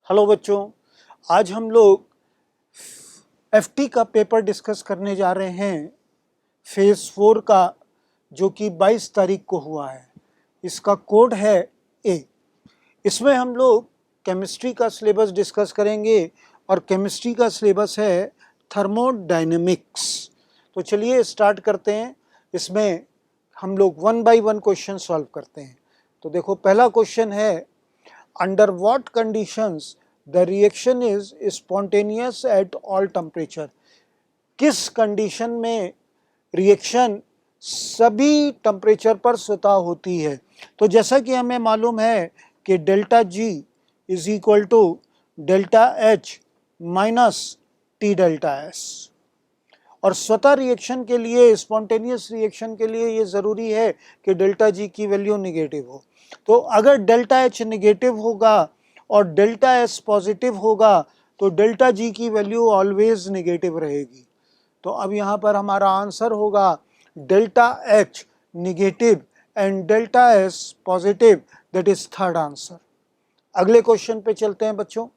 Hello बच्चों, आज हम लोग एफटी का पेपर डिस्कस करने जा रहे हैं फेज 4 का, जो कि 22 तारीख को हुआ है। इसका कोड है ए। इसमें हम लोग केमिस्ट्री का सिलेबस डिस्कस करेंगे और केमिस्ट्री का सिलेबस है थर्मोडायनेमिक्स। तो चलिए स्टार्ट करते हैं। इसमें हम लोग 1 बाय 1 क्वेश्चन सॉल्व करते हैं। तो देखो, पहला क्वेश्चन है, under what conditions the reaction is spontaneous at all temperature. किस कंडीशन में रिएक्शन सभी टेम्परेचर पर स्वतः होती है। तो जैसा कि हमें मालूम है कि delta G is equal to delta H minus T delta S, और स्वतः रिएक्शन के लिए, स्पॉन्टेनियस रिएक्शन के लिए ये ज़रूरी है कि डेल्टा जी की वैल्यू निगेटिव हो। तो अगर डेल्टा एच निगेटिव होगा और डेल्टा एस पॉजिटिव होगा तो डेल्टा जी की वैल्यू ऑलवेज निगेटिव रहेगी। तो अब यहाँ पर हमारा आंसर होगा delta H negative and delta S positive, that is third answer. अगले क्वेश्चन पे चलते हैं बच्चों।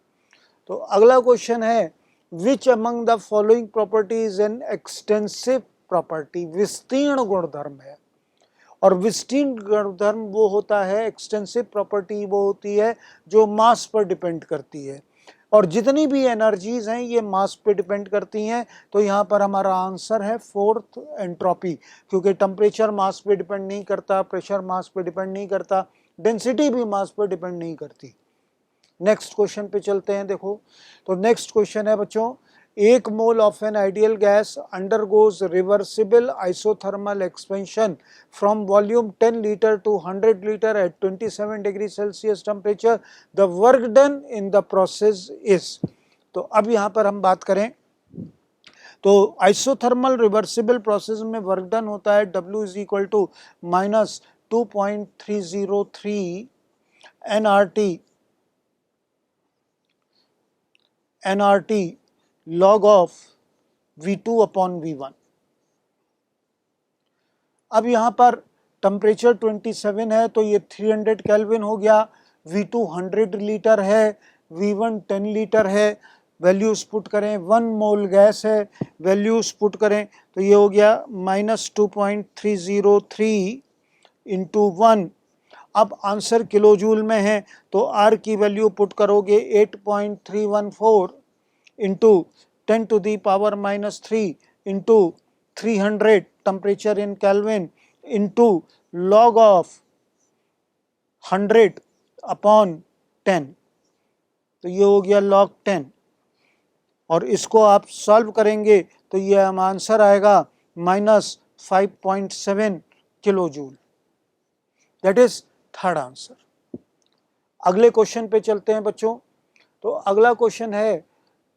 तो अगला क्वेश्चन है, which among the following property is an extensive property. विस्तीर्ण गुणधर्म है, और विस्तीर्ण गुणधर्म वो होता है, एक्सटेंसिव प्रॉपर्टी वो होती है जो मास पर डिपेंड करती है, और जितनी भी एनर्जीज हैं ये मास पे डिपेंड करती हैं। तो यहाँ पर हमारा आंसर है फोर्थ, एंट्रोपी, क्योंकि टेम्परेचर मास पे डिपेंड नहीं करता, प्रेशर मास पे डिपेंड नहीं करता, डेंसिटी भी मास पे डिपेंड नहीं करती। नेक्स्ट क्वेश्चन पे चलते हैं। देखो, तो नेक्स्ट क्वेश्चन है बच्चों, 1 mole of an ideal gas undergoes reversible isothermal expansion from volume 10 litre to 100 litre at 27 degree Celsius temperature. The work done in the process is. तो अब यहाँ पर हम बात करें तो आइसोथर्मल रिवर्सिबल प्रोसेस में वर्क डन होता है W is equal to minus 2.303 nRT log of V2 upon V1। अब यहाँ पर टेम्परेचर 27 है तो ये 300 केल्विन हो गया, V2 100 लीटर है, V1 10 लीटर है। वैल्यूज पुट करें, 1 मोल गैस है, वैल्यूज पुट करें तो ये हो गया माइनस 2.303 इंटू 1। अब आंसर किलो जूल में है तो आर की वैल्यू पुट करोगे 8.314 into 10 to the power minus 3 into 300 temperature in Kelvin into log of 100 upon 10, तो ये हो गया log 10। और इसको आप सॉल्व करेंगे तो ये आंसर आएगा minus 5.7 kilo joule, that is third answer. अगले क्वेश्चन पे चलते हैं बच्चों। तो अगला क्वेश्चन है,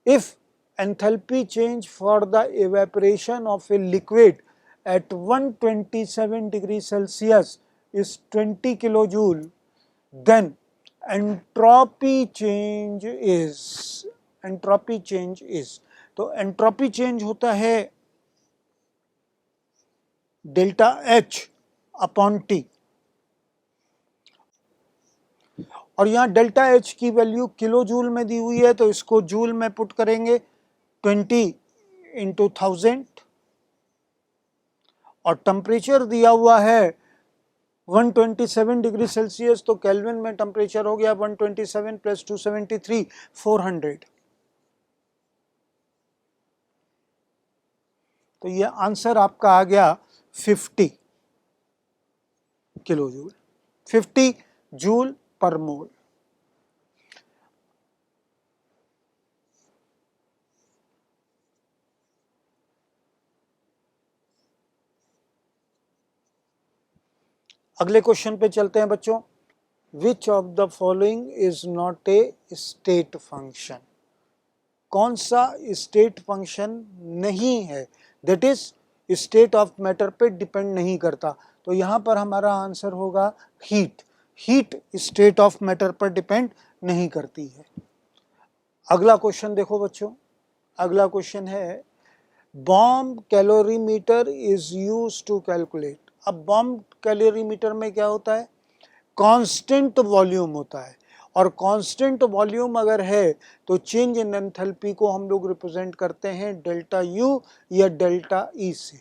if enthalpy change for the evaporation of a liquid at 127 degree Celsius is 20 kilo joule, then entropy change is. तो एंट्रोपी चेंज होता है डेल्टा एच अपॉन टी, और यहाँ डेल्टा एच की वैल्यू किलो जूल में दी हुई है तो इसको जूल में पुट करेंगे 20 इंटू 1000, और टेम्परेचर दिया हुआ है 127 डिग्री सेल्सियस, तो केल्विन में टेम्परेचर हो गया 127 प्लस 273 400। तो ये आंसर आपका आ गया 50 kilo joule, 50 joule per mole. अगले क्वेश्चन पे चलते हैं बच्चों। विच of the following is not a state function. कौन सा स्टेट फंक्शन नहीं है, that is state of matter पे डिपेंड नहीं करता। तो यहाँ पर हमारा आंसर होगा heat. Heat state of matter पर डिपेंड नहीं करती है। अगला क्वेश्चन देखो बच्चों। अगला क्वेश्चन है, bomb calorimeter is use to calculate. अब बॉम्ब कैलोरीमीटर में क्या होता है, कांस्टेंट वॉल्यूम होता है, और कांस्टेंट वॉल्यूम अगर है तो चेंज इन एंथैल्पी को हम लोग रिप्रेजेंट करते हैं डेल्टा यू या डेल्टा ई से।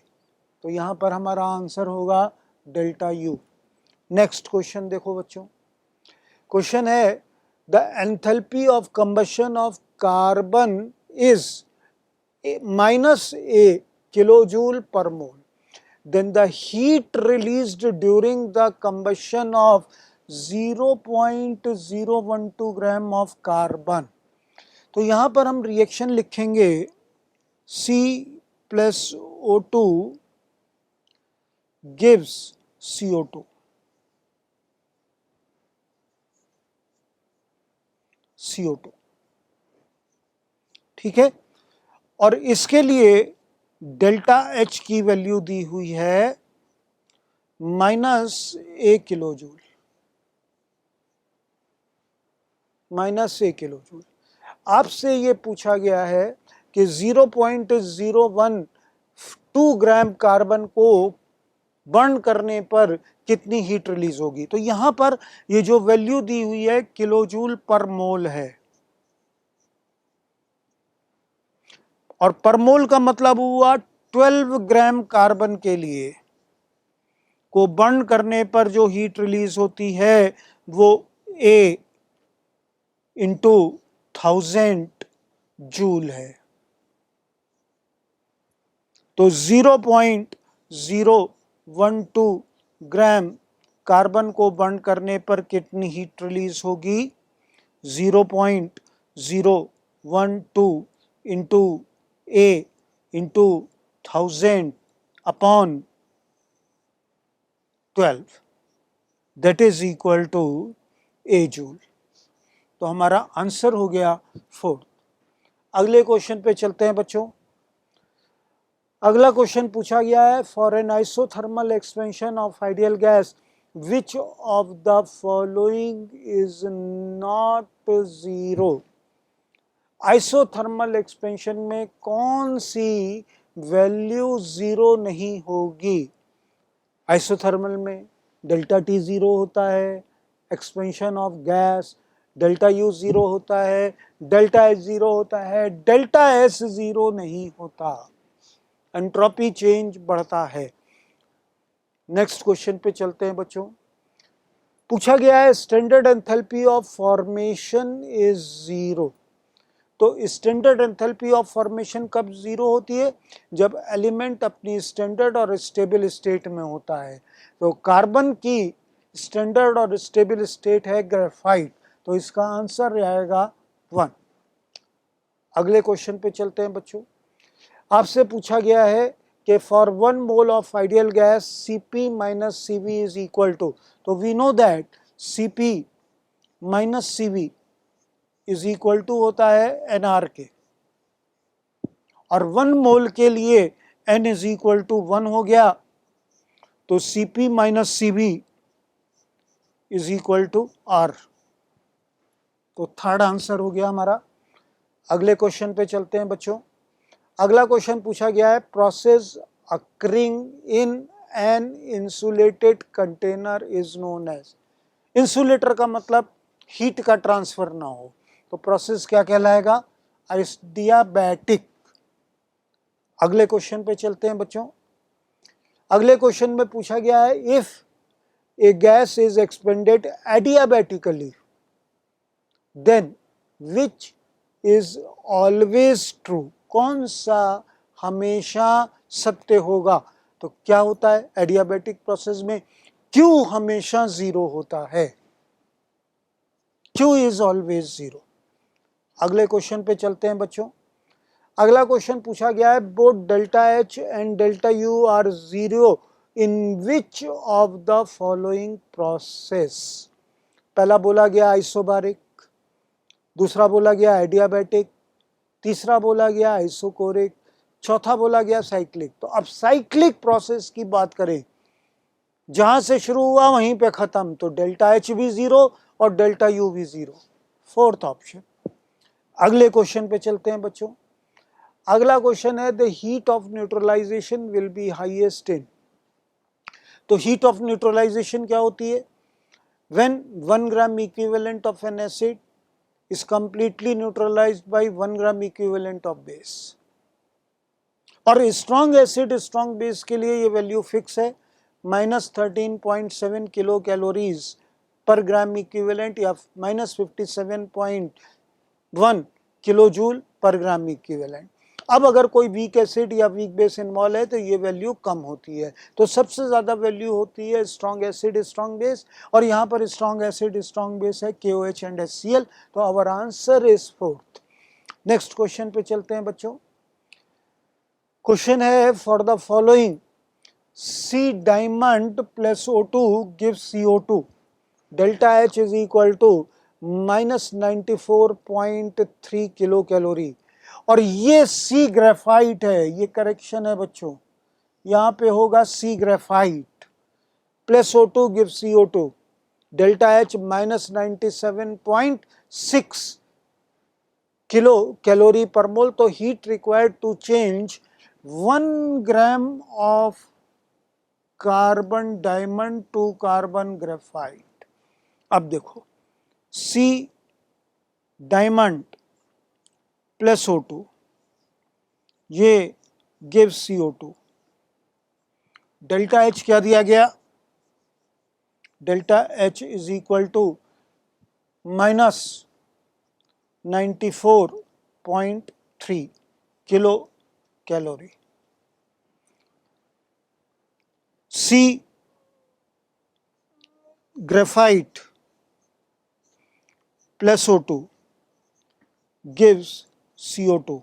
तो यहाँ पर हमारा आंसर होगा डेल्टा यू। नेक्स्ट क्वेश्चन देखो बच्चों, क्वेश्चन है the enthalpy of combustion of carbon is -a kilojoule per mole, then the heat released during the combustion of 0.012 gram of carbon। तो यहाँ पर हम रिएक्शन लिखेंगे C plus O2 gives CO2। CO2 ठीक है, और इसके लिए डेल्टा H की वैल्यू दी हुई है -a किलोजूल, -a किलोजूल। आपसे ये पूछा गया है कि 0.012 ग्राम कार्बन को बर्न करने पर कितनी हीट रिलीज होगी। तो यहां पर ये जो वैल्यू दी हुई है किलोजूल पर मोल है, और पर मोल का मतलब हुआ 12 ग्राम कार्बन के लिए को बर्न करने पर जो हीट रिलीज होती है वो A इंटू 1000 जूल है। तो 0.012 ग्राम कार्बन को बर्न करने पर कितनी हीट रिलीज होगी, 0.012 into A into 1000 upon 12, that is equal to A joule. तो हमारा आंसर हो गया 4। अगले क्वेश्चन पे चलते हैं बच्चों। अगला क्वेश्चन पूछा गया है for an isothermal expansion of ideal gas which of the following is not zero. Isothermal expansion में कौन सी वैल्यू जीरो नहीं होगी। आइसोथर्मल में डेल्टा टी जीरो होता है, expansion of gas delta U zero होता है, डेल्टा एच जीरो होता है, डेल्टा एस जीरो नहीं होता, एंट्रोपी चेंज बढ़ता है। नेक्स्ट क्वेश्चन पे चलते हैं बच्चों। पूछा गया है standard enthalpy of formation is zero. तो स्टैंडर्ड एंथैल्पी ऑफ फॉर्मेशन कब जीरो होती है, जब एलिमेंट अपनी स्टैंडर्ड और स्टेबल स्टेट में होता है। तो कार्बन की स्टैंडर्ड और स्टेबल स्टेट है ग्रेफाइट, तो इसका आंसर आएगा 1। अगले क्वेश्चन पे चलते हैं बच्चों। आपसे पूछा गया है कि for 1 mole of ideal gas Cp minus Cv is equal to. तो we know that Cp minus Cv is equal to होता है NR के, और 1 मोल के लिए N इज इक्वल टू 1 हो गया, तो Cp minus Cv is equal to R। तो थर्ड आंसर हो गया हमारा। अगले क्वेश्चन पे चलते हैं बच्चों। अगला क्वेश्चन पूछा गया है process occurring in an insulated container is known as. Insulator का मतलब हीट का ट्रांसफर ना हो, तो प्रोसेस क्या कहलाएगा, एडियाबैटिक। अगले क्वेश्चन पे चलते हैं बच्चों। अगले क्वेश्चन में पूछा गया है if a gas is expanded adiabatically then which is always true. कौन सा हमेशा सत्य होगा। तो क्या होता है एडियाबैटिक प्रोसेस में, क्यू हमेशा जीरो होता है, क्यू इज ऑलवेज जीरो। अगले क्वेश्चन पे चलते हैं बच्चों। अगला क्वेश्चन पूछा गया है both delta H and delta U are zero in which of the following process. पहला बोला गया आइसोबारिक, दूसरा बोला गया एडियाबैटिक, तीसरा बोला गया आइसोकोरिक, चौथा बोला गया साइक्लिक। तो अब साइक्लिक प्रोसेस की बात करें, जहां से शुरू हुआ वहीं पे खत्म, तो डेल्टा एच भी जीरो और डेल्टा यू भी जीरो, फोर्थ ऑप्शन। अगले क्वेश्चन पे चलते हैं बच्चों। अगला क्वेश्चन है the heat of neutralisation will be highest in. तो हीट ऑफ न्यूट्रलाइजेशन क्या होती है, when 1 gram equivalent of an acid is completely neutralized by 1 gram equivalent of base। और स्ट्रॉन्ग एसिड स्ट्रॉन्ग बेस के लिए ये वैल्यू फिक्स है, -13.7 kilo calories पर ग्राम इक्विवेलेंट या -57.1 किलो जूल पर ग्राम इक्विवेलेंट। अब अगर कोई वीक एसिड या वीक बेस इन्वॉल्व है तो ये वैल्यू कम होती है। तो सबसे ज़्यादा वैल्यू होती है स्ट्रॉन्ग एसिड स्ट्रॉन्ग बेस, और यहाँ पर स्ट्रॉन्ग एसिड स्ट्रॉन्ग बेस है KOH एंड HCl। तो our answer is 4th। Next question पे चलते हैं बच्चों। क्वेश्चन है for the following C diamond plus O2 gives CO2, delta H is equal to -94.3 kilo calorie. और ये C ग्रेफाइट है, ये करेक्शन है बच्चों, यहाँ पे होगा C graphite plus O2 gives CO2, delta H -97.6 kilo calorie per mole. तो heat required to change 1 gram of carbon diamond to carbon graphite. अब देखो C डायमंड प्लस O2 ये गिव्स CO2, डेल्टा H क्या दिया गया, delta H is equal to -94.3 kilo calorie. C graphite plus O2 gives CO2,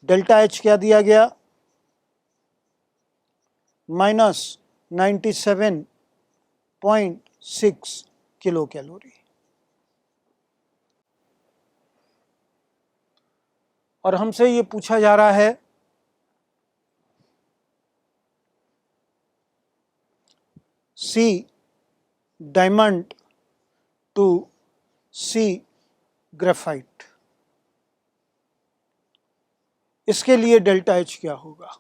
delta H क्या दिया गया, -97.6 kilo calorie. और हमसे ये पूछा जा रहा है C diamond to C graphite, इसके लिए डेल्टा H क्या होगा।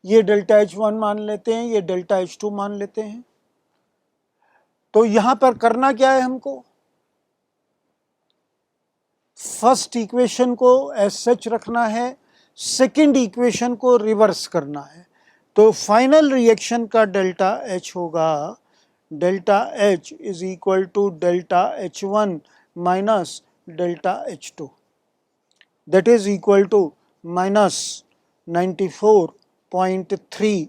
ये डेल्टा H1 मान लेते हैं, ये डेल्टा H2 मान लेते हैं। तो यहां पर करना क्या है, हमको फर्स्ट इक्वेशन को एज सच रखना है, सेकंड इक्वेशन को रिवर्स करना है। तो फाइनल रिएक्शन का डेल्टा H होगा, delta H is equal to delta H1 minus delta H2, that is equal to -94.3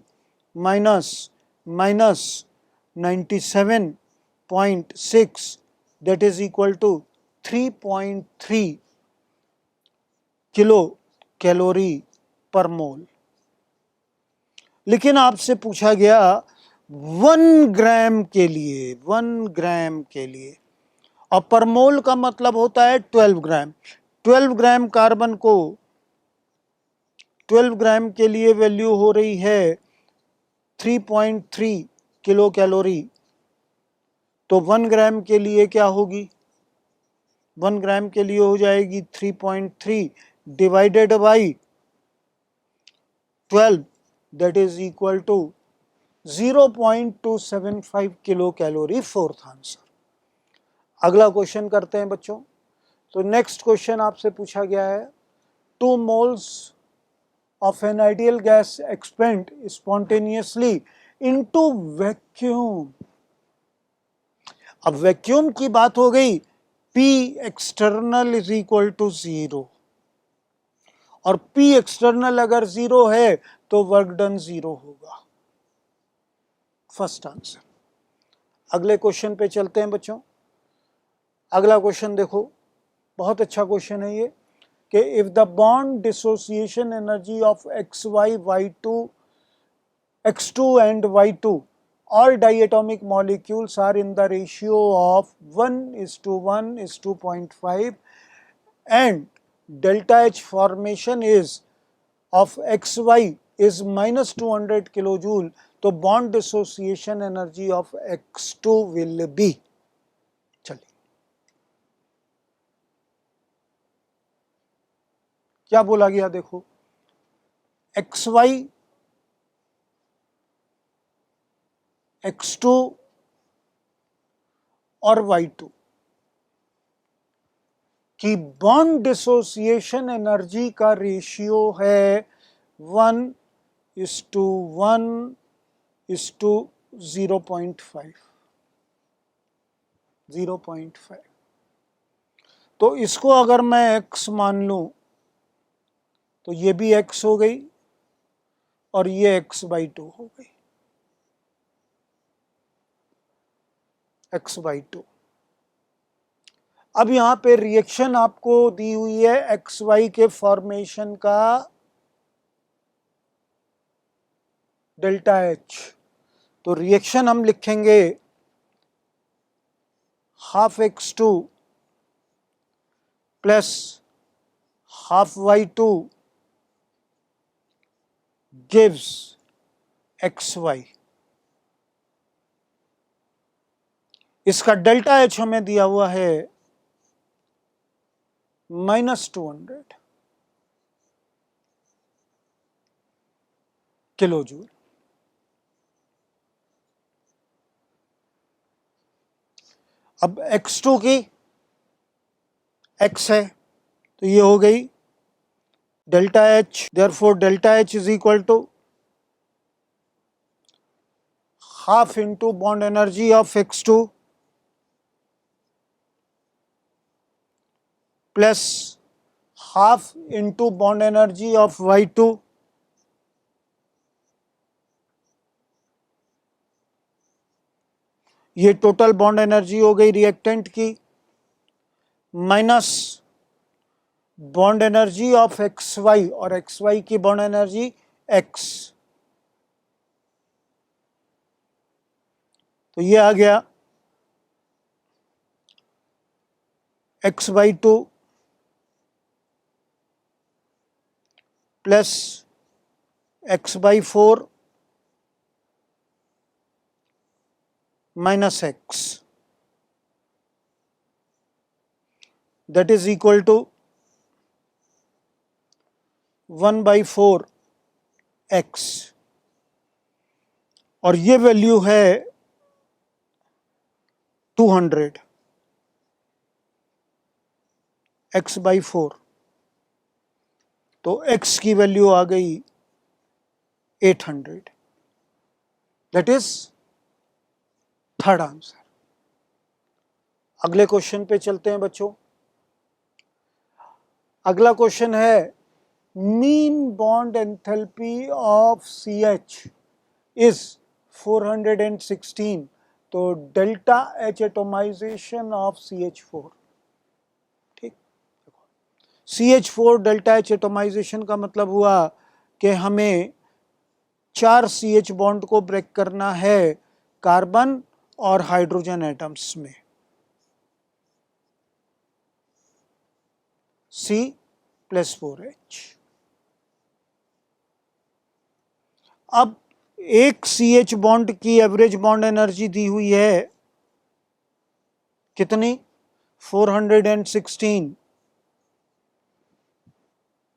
minus -97.6, that is equal to 3.3 kilo calorie per mole. लेकिन आपसे पूछा गया 1 ग्राम के लिए, 1 ग्राम के लिए, और पर मोल का मतलब होता है 12 ग्राम। 12 ग्राम कार्बन को 12 ग्राम के लिए वैल्यू हो रही है 3.3 किलो कैलोरी। तो 1 ग्राम के लिए क्या होगी, 1 ग्राम के लिए हो जाएगी 3.3 divided by 12, that is equal to 0.275 kilo calorie. 4th answer. अगला क्वेश्चन करते हैं बच्चों। तो नेक्स्ट क्वेश्चन आपसे पूछा गया है 2 moles of an ideal gas expand spontaneously into vacuum। अब वैक्यूम की बात हो गई, P external is equal to 0, और P एक्सटर्नल अगर 0 है तो वर्क डन 0 होगा। First answer. अगले क्वेश्चन पे चलते हैं बच्चों। अगला क्वेश्चन देखो, बहुत अच्छा क्वेश्चन है ये, कि if the bond dissociation energy of XY, Y2, X2 and Y2, all diatomic molecules are in the ratio of 1:1:2.5 and delta H formation is of XY is -200 kilojoule, तो bond dissociation energy of X2 will be, चलिए क्या बोला गया देखो, XY X2 और Y2 की bond dissociation energy का ratio है 1:1:0.5। 0.5। तो इसको अगर मैं x मान लूं तो ये भी x हो गई और ये x/2 हो गई, x/2। अब यहां पे रिएक्शन आपको दी हुई है XY के फॉर्मेशन का डेल्टा H। तो रिएक्शन हम लिखेंगे half x2 plus half y2 gives XY। इसका डेल्टा H हमें दिया हुआ है -200 किलो जूल। अब x2 की x है तो ये हो गई delta H, therefore delta H is equal to half into bond energy of x2 plus half into bond energy of y2 ये टोटल बॉन्ड एनर्जी हो गई रिएक्टेंट की, minus bond energy of XY और XY की bond energy X। तो ये आ गया x/2 plus x/4 minus x, that is equal to 1/4 x, और ये वैल्यू है 200 x/4। तो x की वैल्यू आ गई 800, दैट इज थर्ड आंसर। अगले क्वेश्चन पे चलते हैं बच्चों। अगला क्वेश्चन है mean bond enthalpy of CH is 416, तो delta H atomisation of CH4। ठीक, CH4 डेल्टा H एटोमाइजेशन का मतलब हुआ कि हमें 4 CH बॉन्ड को ब्रेक करना है कार्बन और हाइड्रोजन एटम्स में, C+4H। अब एक CH बॉन्ड की एवरेज बॉन्ड एनर्जी दी हुई है कितनी, 416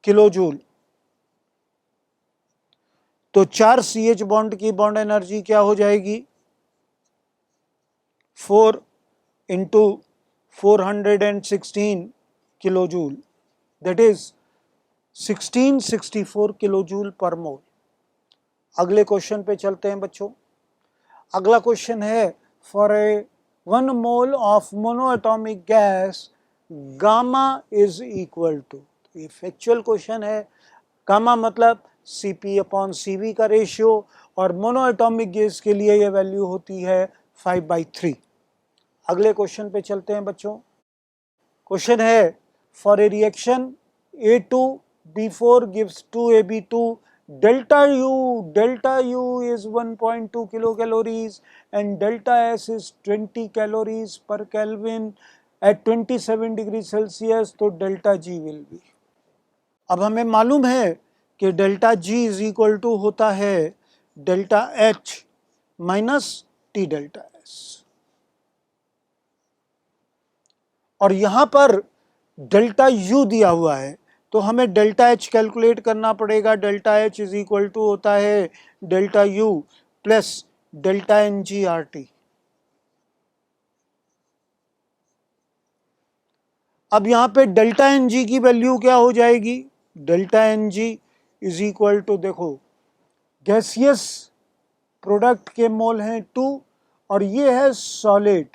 किलो जूल। तो 4 CH बॉन्ड की बॉन्ड एनर्जी क्या हो जाएगी, 4 into 416 kilo joule, that is 1664 kilo joule per mole. अगले क्वेश्चन पे चलते हैं बच्चों। अगला क्वेश्चन है for a 1 mole of monoatomic gas gamma is equal to, ये फैक्चुअल क्वेश्चन है। गामा मतलब Cp/Cv का रेशियो, और मोनोएटॉमिक गैस के लिए ये वैल्यू होती है 5/3। अगले क्वेश्चन पे चलते हैं बच्चों। क्वेश्चन है for A reaction A2B4 gives 2Ab2, delta U is 1.2 kilocalories and delta S is 20 calories per Kelvin at 27 degree Celsius, तो डेल्टा G विल बी। अब हमें मालूम है कि delta G is equal to होता है delta H minus T delta S, और यहां पर डेल्टा U दिया हुआ है, तो हमें डेल्टा एच कैलकुलेट करना पड़ेगा। Delta H is equal to होता है delta U plus delta n g R T. अब यहां पे डेल्टा एन जी की वैल्यू क्या हो जाएगी? Delta n g is equal to, देखो गैसियस प्रोडक्ट के मोल हैं 2 और ये है सॉलिड,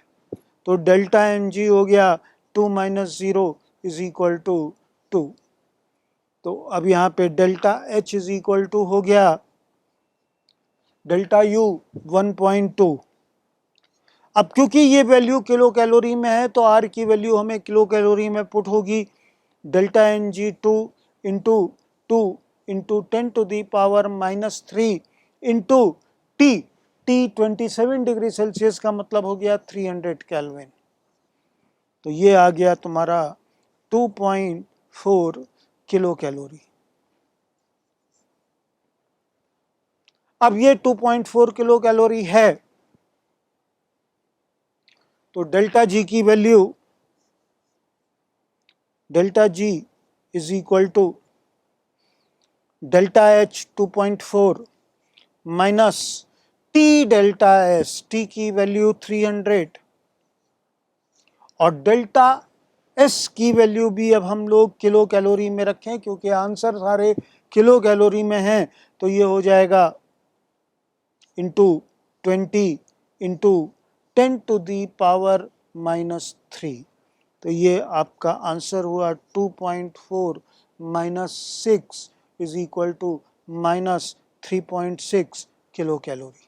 तो डेल्टा एन जी हो गया 2 माइनस 0 इज इक्वल टू 2। तो अब यहाँ पे delta H is equal to हो गया डेल्टा यू 1.2। अब क्योंकि ये वैल्यू किलो कैलोरी में है तो आर की वैल्यू हमें किलो कैलोरी में पुट होगी। Delta n g 2 into 10⁻³ into T. T 27 degree Celsius का मतलब हो गया 300 केल्विन। तो ये आ गया तुम्हारा 2.4 किलो कैलोरी। अब ये 2.4 किलो कैलोरी है तो डेल्टा जी की value, delta G is equal to delta H 2.4 minus T delta S, T की वैल्यू 300 और डेल्टा एस की वैल्यू भी अब हम लोग किलो कैलोरी में रखें क्योंकि आंसर सारे किलो कैलोरी में हैं। तो ये हो जाएगा इंटू 20 इंटू 10⁻³ तो ये आपका आंसर हुआ 2.4 minus 6 is equal to minus 3.6 kilo calorie.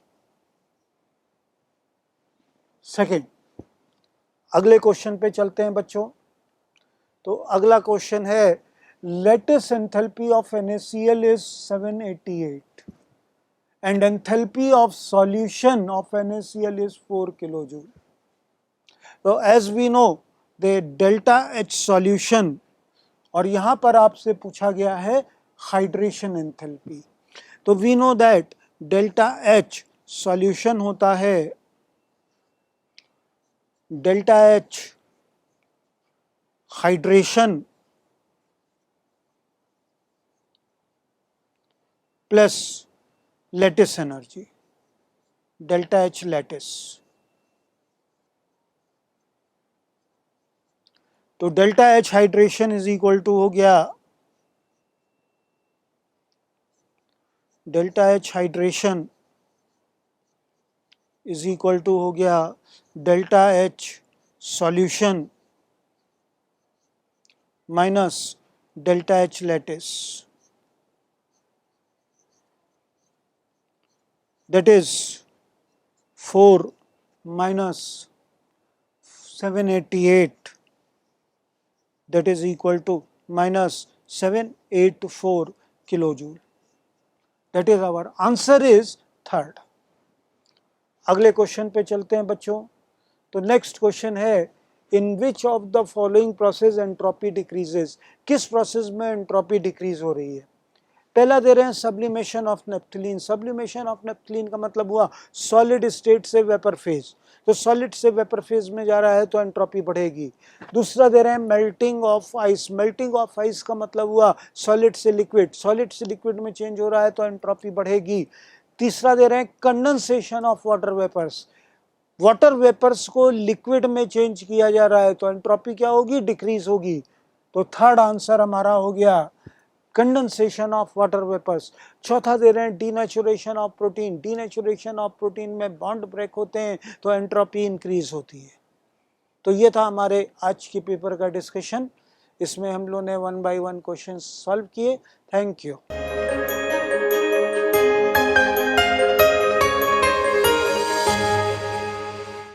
Second, अगले क्वेश्चन पे चलते हैं बच्चों। तो अगला क्वेश्चन है लेटेस्ट एंथैल्पी ऑफ NaCl इज 788 and enthalpy of solution of NaCl is 4 kilojoule. So as we know the delta H solution, और यहाँ पर आपसे पूछा गया है हाइड्रेशन एंथैल्पी, तो we know that delta H solution होता है delta H hydration plus lattice energy, delta H lattice. तो delta H hydration is equal to हो गया delta H hydration is equal to हो गया delta H solution minus delta H lattice, that is 4 minus 788, that is equal to minus 784 kilojoule. That is our answer is third. अगले question पे चलते हैं बच्चों। तो नेक्स्ट क्वेश्चन है in which of the following process entropy decreases, किस process में entropy decrease हो रही है? पहला दे रहे हैं sublimation of naphthalene. Sublimation of naphthalene का मतलब हुआ सॉलिड स्टेट से वेपर फेज, तो सॉलिड से वेपर फेज में जा रहा है तो एंट्रोपी बढ़ेगी। दूसरा दे रहे हैं melting of ice. Melting of ice का मतलब हुआ सॉलिड से लिक्विड, सॉलिड से लिक्विड में चेंज हो रहा है तो एंट्रोपी बढ़ेगी। तीसरा दे रहे हैं condensation of water vapours, water vapours को लिक्विड में चेंज किया जा रहा है तो एंट्रोपी क्या होगी? डिक्रीज होगी। तो थर्ड आंसर हमारा हो गया कंडेंसेशन ऑफ वाटर वेपर्स। चौथा दे रहे हैं denaturation of protein. Denaturation of protein में बॉन्ड ब्रेक होते हैं तो एंट्रोपी इंक्रीज होती है। तो ये था हमारे आज के पेपर का डिस्कशन। इसमें हम लोगों ने 1 बाय 1 क्वेश्चन सॉल्व किए। Thank you.